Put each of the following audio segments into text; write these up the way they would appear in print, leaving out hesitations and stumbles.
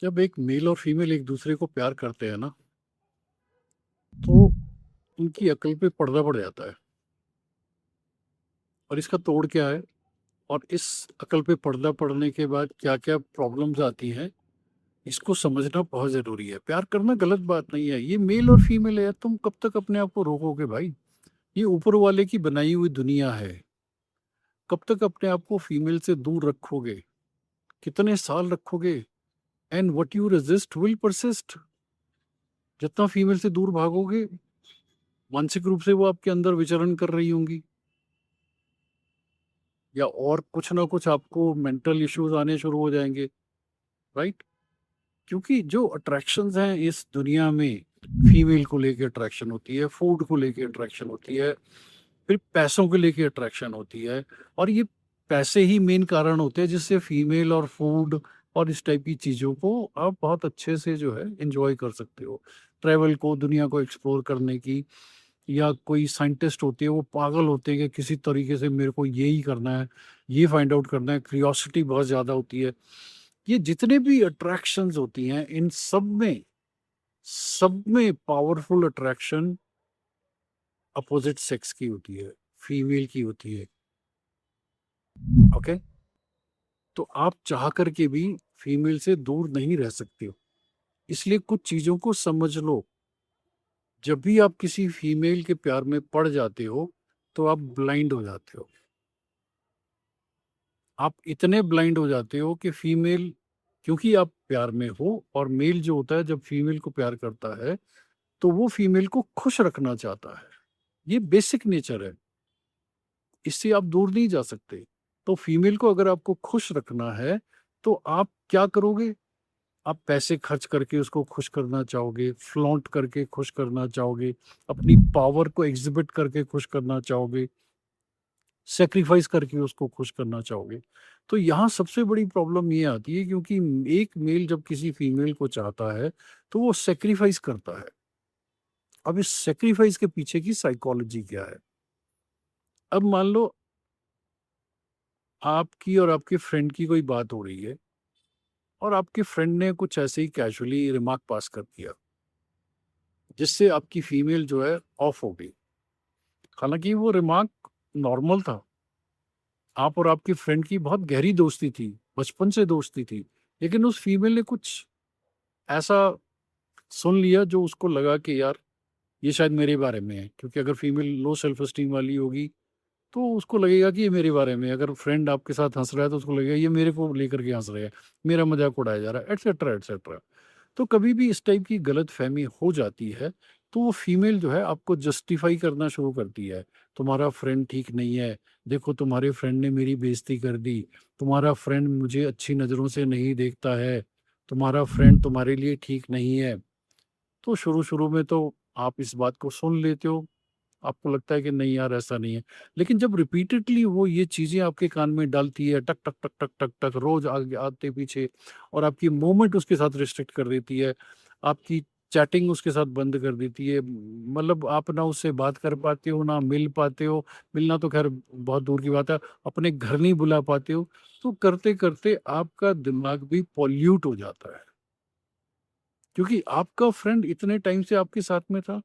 जब एक मेल और फीमेल एक दूसरे को प्यार करते हैं ना, तो उनकी अकल पे पर्दा पड़ जाता है। और इसका तोड़ क्या है? और इस अकल पे पर्दा पड़ने के बाद क्या-क्या प्रॉब्लम्स आती हैं, इसको समझना बहुत ज़रूरी है। प्यार करना गलत बात नहीं है, ये मेल और फीमेल है, तुम कब तक अपने आप को रोकोगे भाई? ये ऊपर वाले की बनाई हुई दुनिया है। कब तक अपने आप को फीमेल से दूर रखोगे? कितने साल रखोगे? And what you resist will persist. जितना फीमेल से दूर भागोगे, मानसिक रूप से वो आपके अंदर विचरण कर रही होंगी, या और कुछ ना कुछ आपको मेंटल इश्यूज आने शुरू हो जाएंगे, राइट? क्योंकि जो अट्रैक्शंस हैं इस दुनिया में, फीमेल को लेके अट्रैक्शन होती है, फूड को लेके अट्रैक्शन होती है, फिर पैसों को लेके अट्रैक्शन होती है। और ये पैसे ही मेन कारण होते हैं जिससे फीमेल और फूड और इस टाइप की चीज़ों को आप बहुत अच्छे से जो है एंजॉय कर सकते हो। ट्रैवल को, दुनिया को एक्सप्लोर करने की, या कोई साइंटिस्ट होते हैं वो पागल होते हैं कि किसी तरीके से मेरे को ये ही करना है, ये फाइंड आउट करना है, क्यूरियोसिटी बहुत ज़्यादा होती है। ये जितने भी अट्रैक्शंस होती हैं, इन सब में पावरफुल अट्रैक्शन अपोजिट सेक्स की होती है, फीमेल की होती है। ओके? तो आप चाह करके भी फीमेल से दूर नहीं रह सकते हो। इसलिए कुछ चीज़ों को समझ लो। जब भी आप किसी फीमेल के प्यार में पड़ जाते हो, तो आप ब्लाइंड हो जाते हो। आप इतने ब्लाइंड हो जाते हो कि फीमेल, क्योंकि आप प्यार में हो, और मेल जो होता है जब फीमेल को प्यार करता है, तो वो फीमेल को खुश रखना चाहता है। ये बेसिक नेचर है, इससे आप दूर नहीं जा सकते। तो फीमेल को अगर आपको खुश रखना है, तो आप क्या करोगे? आप पैसे खर्च करके उसको खुश करना चाहोगे, फ्लॉन्ट करके खुश करना चाहोगे, अपनी पावर को एग्ज़िबिट करके खुश करना चाहोगे, सैक्रिफाइस करके उसको खुश करना चाहोगे। तो यहाँ सबसे बड़ी प्रॉब्लम ये आती है, क्योंकि एक मेल जब किसी फीमेल को चाहता है, तो वो सैक्रिफाइस करता है। अब इस सैक्रिफाइस के पीछे की साइकोलॉजी क्या है? अब मान लो आपकी और आपके फ्रेंड की कोई बात हो रही है, और आपके फ्रेंड ने कुछ ऐसे ही कैजुअली रिमार्क पास कर दिया, जिससे आपकी फीमेल जो है ऑफ हो गई। हालाँकि वो रिमार्क नॉर्मल था। आप और आपके फ्रेंड की बहुत गहरी दोस्ती थी, बचपन से दोस्ती थी। लेकिन उस फीमेल ने कुछ ऐसा सुन लिया जो उसको लगा कि यार, ये शायद मेरे बारे में है। क्योंकि अगर फीमेल लो सेल्फ एस्टीम वाली होगी, तो उसको लगेगा कि ये मेरे बारे में है। अगर फ्रेंड आपके साथ हँस रहा है, तो उसको लगेगा ये मेरे को लेकर के हँस रहे हैं, मेरा मज़ाक उड़ाया जा रहा है, एटसेट्रा, एटसेट्रा। तो कभी भी इस टाइप की गलतफ़हमी हो जाती है, तो वो फीमेल जो है आपको जस्टिफ़ाई करना शुरू करती है। तुम्हारा फ्रेंड ठीक नहीं है, देखो तुम्हारे फ्रेंड ने मेरी बेइज़्ज़ती कर दी, तुम्हारा फ्रेंड मुझे अच्छी नज़रों से नहीं देखता है, तुम्हारा फ्रेंड तुम्हारे लिए ठीक नहीं है। तो शुरू-शुरू में तो आप इस बात को सुन लेते हो, आपको लगता है कि नहीं यार ऐसा नहीं है। लेकिन जब रिपीटेडली वो ये चीज़ें आपके कान में डालती है, टक, टक, टक, टक, टक, टक, रोज़ आगे आते पीछे, और आपकी मूवमेंट उसके साथ रिस्ट्रिक्ट कर देती है, आपकी चैटिंग उसके साथ बंद कर देती है। मतलब आप ना उससे बात कर पाते हो, ना मिल पाते हो, मिलना तो ख़ैर बहुत दूर की बात है, अपने घर नहीं बुला पाते हो। तो करते-करते आपका दिमाग भी पॉल्यूट हो जाता है, क्योंकि आपका फ्रेंड इतने टाइम से आपके साथ में था,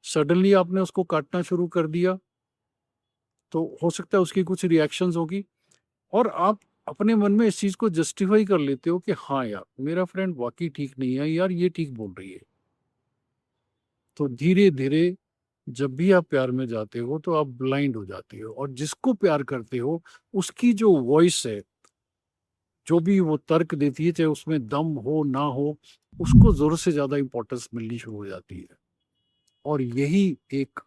सडनली आपने उसको काटना शुरू कर दिया, तो हो सकता है उसकी कुछ रिएक्शंस होगी, और आप अपने मन में इस चीज़ को जस्टिफ़ाई कर लेते हो कि हाँ यार, मेरा फ्रेंड वाक़ई ठीक नहीं है, यार ये ठीक बोल रही है। तो धीरे-धीरे जब भी आप प्यार में जाते हो, तो आप ब्लाइंड हो जाते हो, और जिसको प्यार करते हो, उसकी जो वॉइस है, जो भी वो तर्क देती है, चाहे उसमें दम हो, ना हो, उसको ज़रूरत से ज़्यादा इम्पोर्टेंस मिलनी शुरू हो जाती है। और यही एक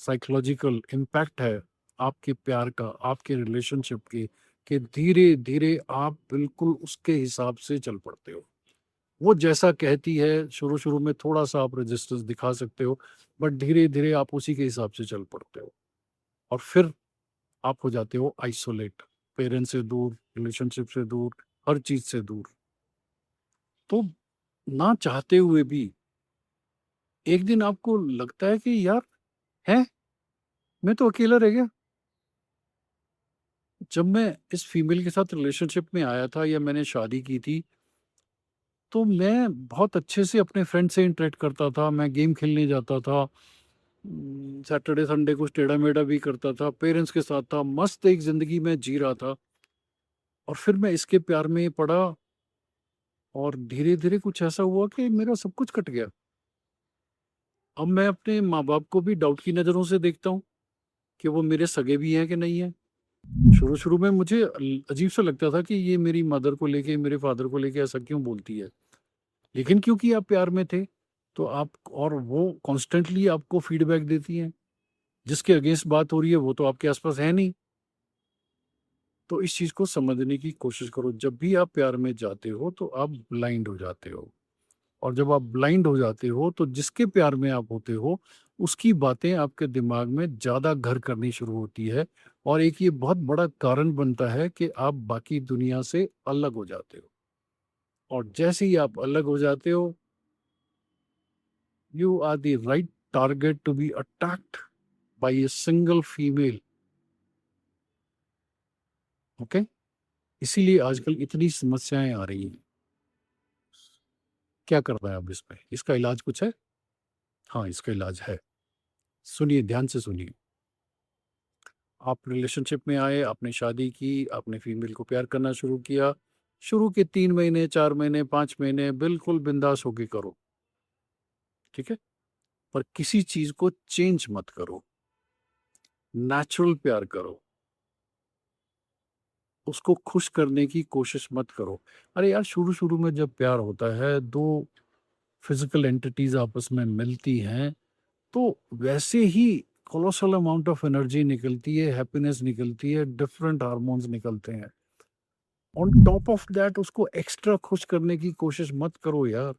साइकोलॉजिकल इम्पैक्ट है आपके प्यार का, आपके रिलेशनशिप की, कि धीरे-धीरे आप बिल्कुल उसके हिसाब से चल पड़ते हो। वो जैसा कहती है, शुरू-शुरू में थोड़ा-सा आप रेजिस्टेंस दिखा सकते हो, बट धीरे-धीरे आप उसी के हिसाब से चल पड़ते हो, और फिर आप हो जाते हो आइसोलेट, पेरेंट्स से दूर, रिलेशनशिप से दूर, हर चीज़ से दूर। तो ना चाहते हुए भी एक दिन आपको लगता है कि यार, हैं! मैं तो अकेला रह गया। जब मैं इस फीमेल के साथ रिलेशनशिप में आया था, या मैंने शादी की थी, तो मैं बहुत अच्छे से अपने फ्रेंड से इंटरेक्ट करता था, मैं गेम खेलने जाता था, सैटरडे संडे कुछ टेढ़ा-मेढ़ा भी करता था, पेरेंट्स के साथ था, मस्त एक ज़िंदगी मैं जी रहा था। और फिर मैं इसके प्यार में पड़ा और धीरे-धीरे कुछ ऐसा हुआ कि मेरा सब कुछ कट गया। अब मैं अपने माँ-बाप को भी डाउट की नज़रों से देखता हूँ कि वो मेरे सगे भी हैं कि नहीं हैं। शुरू-शुरू में मुझे अजीब-सा लगता था कि ये मेरी मदर को लेके, मेरे फादर को लेके ऐसा क्यों बोलती है? लेकिन क्योंकि आप प्यार में थे, तो आप और वो कॉन्स्टेंटली आपको फीडबैक देती हैं। जिसके अगेंस्ट बात हो रही है, वो तो आपके आस-पास है नहीं। तो इस चीज़ को समझने की कोशिश करो। जब भी आप प्यार में जाते हो, तो आप ब्लाइंड हो जाते हो। और जब आप ब्लाइंड हो जाते हो, तो जिसके प्यार में आप होते हो, उसकी बातें आपके दिमाग में ज़्यादा घर करनी शुरू होती है और एक ये बहुत बड़ा कारण बनता है कि आप बाकी दुनिया से अलग हो जाते हो। और जैसे ही आप अलग हो जाते हो, you are the right target to be attacked by a single female, okay? इसीलिए आजकल इतनी समस्याएँ आ रही हैं। क्या करना है अब इसमें? इसका इलाज कुछ है? हाँ, इसका इलाज है। सुनिए, ध्यान से सुनिए। आप रिलेशनशिप में आए, आपने शादी की, आपने फीमेल को प्यार करना शुरू किया। शुरू के 3 महीने, 4 महीने, 5 महीने बिल्कुल बिंदास होके करो, ठीक है? पर किसी चीज़ को चेंज मत करो, नेचुरल प्यार करो, उसको खुश करने की कोशिश मत करो। अरे यार, शुरू-शुरू में जब प्यार होता है, 2 फिज़िकल एंटिटीज़ आपस में मिलती हैं, तो वैसे ही कोलोसल अमाउंट ऑफ एनर्जी निकलती है, हैप्पीनेस निकलती है, डिफरेंट हार्मोन्स निकलते हैं। ऑन टॉप ऑफ दैट उसको एक्स्ट्रा खुश करने की कोशिश मत करो यार।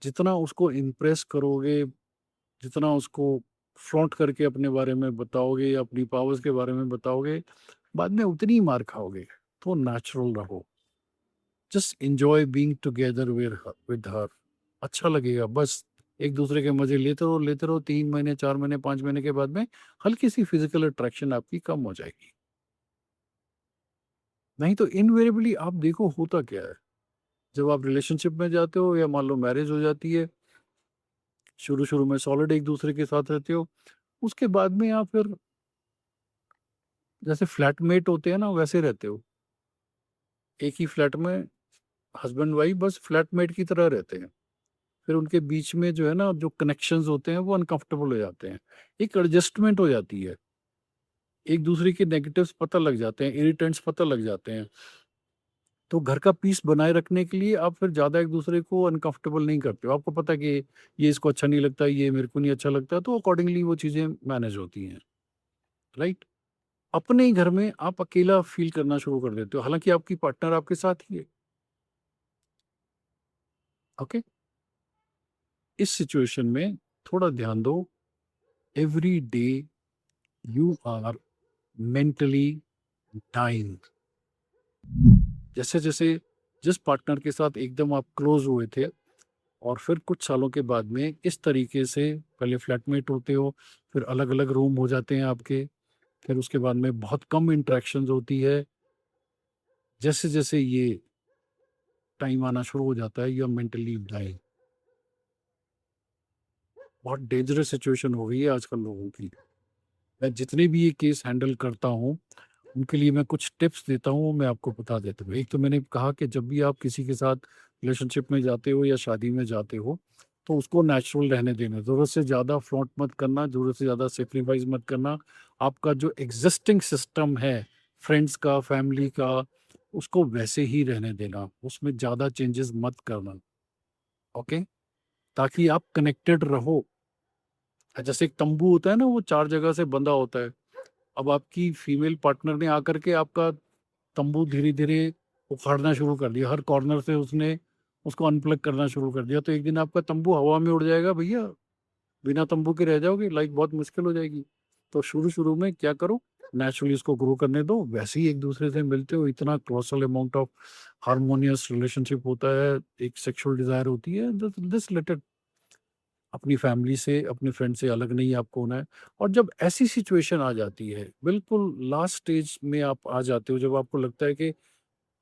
जितना उसको इम्प्रेस करोगे, जितना उसको फ्लॉन्ट करके अपने बारे में बताओगे, अपनी पावर्स के बारे में बताओगे, बाद में उतनी ही मार खाओगे। तो नेचुरल रहो। Just enjoy being together with her. अच्छा लगेगा बस। एक-दूसरे के मज़े लेते रहो 3 महीने, 4 महीने, 5 महीने के बाद में हल्की-सी फिज़िकल अट्रैक्शन आपकी कम हो जाएगी। नहीं तो इनवेरिएबली आप देखो होता क्या है, जब आप रिलेशनशिप में जाते हो या मान लो मैरिज हो जाती है, शुरू-शुरू में सॉलिड एक-दूसरे के साथ रहते हो, उसके बाद में आप फिर जैसे फ्लैटमेट होते हैं ना, वैसे रहते हो। एक ही फ्लैट में हस्बैंड वाइफ बस फ्लैटमेट की तरह रहते हैं। फिर उनके बीच में जो है ना, जो कनेक्शंस होते हैं वो अनकंफर्टेबल हो जाते हैं। एक एडजस्टमेंट हो जाती है। एक-दूसरे के नेगेटिव्स पता लग जाते हैं, इरिटेंट्स पता लग जाते हैं। तो घर का पीस बनाए रखने के लिए आप फिर ज़्यादा एक-दूसरे को अनकंफर्टेबल नहीं करते हो। आपको पता है कि ये इसको अच्छा नहीं लगता, ये मेरे को नहीं अच्छा लगता, तो अकॉर्डिंगली वो चीज़ें मैनेज होती हैं, राइट? अपने ही घर में आप अकेला फ़ील करना शुरू कर देते हो, हालाँकि आपकी पार्टनर आपके साथ ही है, ओके? इस सिचुएशन में थोड़ा ध्यान दो, every day you are mentally dying. जैसे-जैसे जिस पार्टनर के साथ एकदम आप क्लोज़ हुए थे और फिर कुछ सालों के बाद में इस तरीके से पहले फ्लैटमेट होते हो, फिर अलग-अलग रूम हो जाते हैं आपके, फिर उसके बाद में बहुत कम इंटरैक्शंस होती है। जैसे-जैसे ये टाइम आना शुरू हो जाता है, यू आर मेंटली डाइंग। बहुत डेंजरस सिचुएशन हो गई है आजकल लोगों की। मैं जितने भी ये केस हैंडल करता हूँ, उनके लिए मैं कुछ टिप्स देता हूँ, मैं आपको बता देता हूँ। एक तो मैंने कहा कि जब भी आप किसी के साथ रिलेशनशिप में जाते हो या शादी में जाते हो, तो उसको नेचुरल रहने देना। ज़रूरत से ज़्यादा फ्लॉन्ट मत करना, ज़रूरत से ज़्यादा सैक्रिफाइस मत करना। आपका जो एक्सिस्टिंग सिस्टम है, फ्रेंड्स का, फैमिली का, उसको वैसे ही रहने देना। उसमें ज़्यादा चेंजेस मत करना, ओके? ताकि आप कनेक्टेड रहो। जैसे एक तंबू होता है ना, वो 4 जगह से बंधा होता है। अब आपकी फीमेल पार्टनर ने आकर के आपका तंबू धीरे-धीरे उखाड़ना शुरू कर दिया। हर कॉर्नर से उसने उसको अनप्लग करना शुरू कर दिया। तो एक दिन आपका तंबू हवा में उड़ जाएगा भैया, बिना तंबू के रह जाओगे, लाइफ बहुत मुश्किल हो जाएगी। तो शुरू-शुरू में क्या करो, नेचुरली इसको ग्रो करने दो। वैसे ही एक-दूसरे से मिलते हो, इतना colossal amount of harmonious relationship होता है, एक सेक्सुअल डिज़ायर होती है, जस्ट लेट इट। अपनी फैमिली से, अपने फ्रेंड से अलग नहीं आपको होना है। और जब ऐसी सिचुएशन आ जाती है, बिल्कुल लास्ट स्टेज में आप आ जाते हो, जब आपको लगता है कि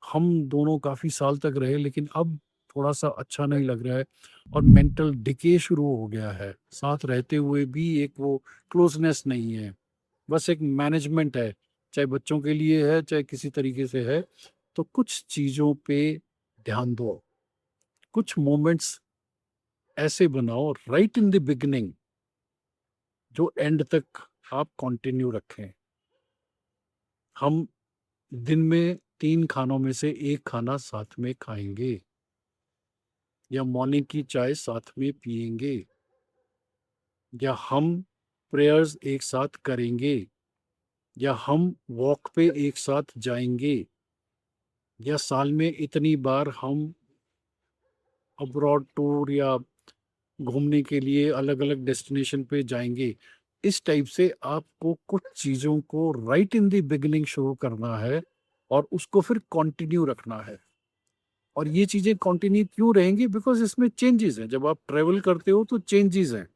हम दोनों काफ़ी साल तक रहे, लेकिन अब थोड़ा-सा अच्छा नहीं लग रहा है और मेंटल डिके शुरू हो गया है। साथ रहते हुए भी एक वो क्लोज़नेस नहीं है। बस एक मैनेजमेंट है, चाहे बच्चों के लिए है, चाहे किसी तरीके से है। तो कुछ चीज़ों पे ध्यान दो। कुछ मोमेंट्स ऐसे बनाओ राइट इन द बिगिनिंग जो एंड तक आप कंटिन्यू रखें। हम दिन में 3 खानों में से 1 खाना साथ में खाएँगे या मॉर्निंग की चाय साथ में पिएँगे या हम प्रेयर्स एक साथ करेंगे या हम वॉक पे एक साथ जाएँगे या साल में इतनी बार हम अब्रॉड टूर या घूमने के लिए अलग-अलग डेस्टिनेशन पे जाएँगे। इस टाइप से आपको कुछ चीज़ों को राइट इन द बिगिनिंग शुरू करना है और उसको फिर कंटिन्यू रखना है। और ये चीज़ें कंटिन्यू क्यों रहेंगी? बिकॉज़ इसमें चेंजेज़ हैं। जब आप ट्रैवल करते हो तो चेंजेज़ हैं।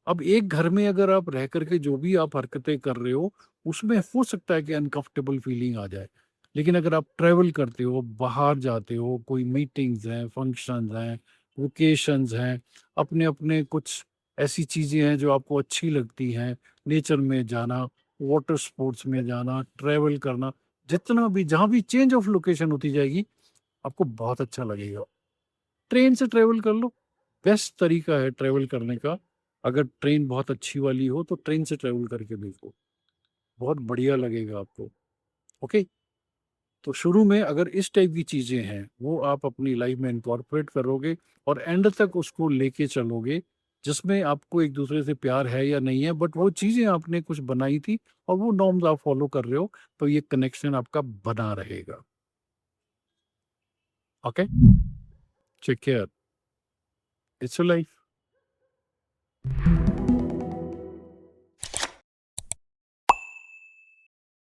अब एक घर में अगर आप रह कर के जो भी आप हरकतें कर रहे हो, उसमें हो सकता है कि अनकंफर्टेबल फीलिंग आ जाए। लेकिन अगर आप ट्रैवल करते हो, बाहर जाते हो, कोई मीटिंग्स हैं, फंक्शंस हैं, वेकेशंस हैं, अपने-अपने कुछ ऐसी चीज़ें हैं जो आपको अच्छी लगती हैं, नेचर में जाना, वाटर स्पोर्ट्स में जाना, ट्रैवल करना, जितना भी जहाँ भी चेंज ऑफ लोकेशन होती जाएगी, आपको बहुत अच्छा लगेगा। ट्रेन से ट्रैवल कर लो, बेस्ट तरीका है ट्रैवल करने का। अगर ट्रेन बहुत अच्छी वाली हो तो ट्रेन से ट्रैवल करके देखो, बहुत बढ़िया लगेगा आपको, ओके? तो शुरू में अगर इस टाइप की चीज़ें हैं, वो आप अपनी लाइफ में इनकॉर्पोरेट करोगे और एंड तक उसको लेके चलोगे, जिसमें आपको एक-दूसरे से प्यार है या नहीं है, बट वो चीज़ें आपने कुछ बनाई थी और वो नॉर्म्स आप फॉलो कर रहे हो, तो ये कनेक्शन आपका बना रहेगा, okay? Take care, it's your life.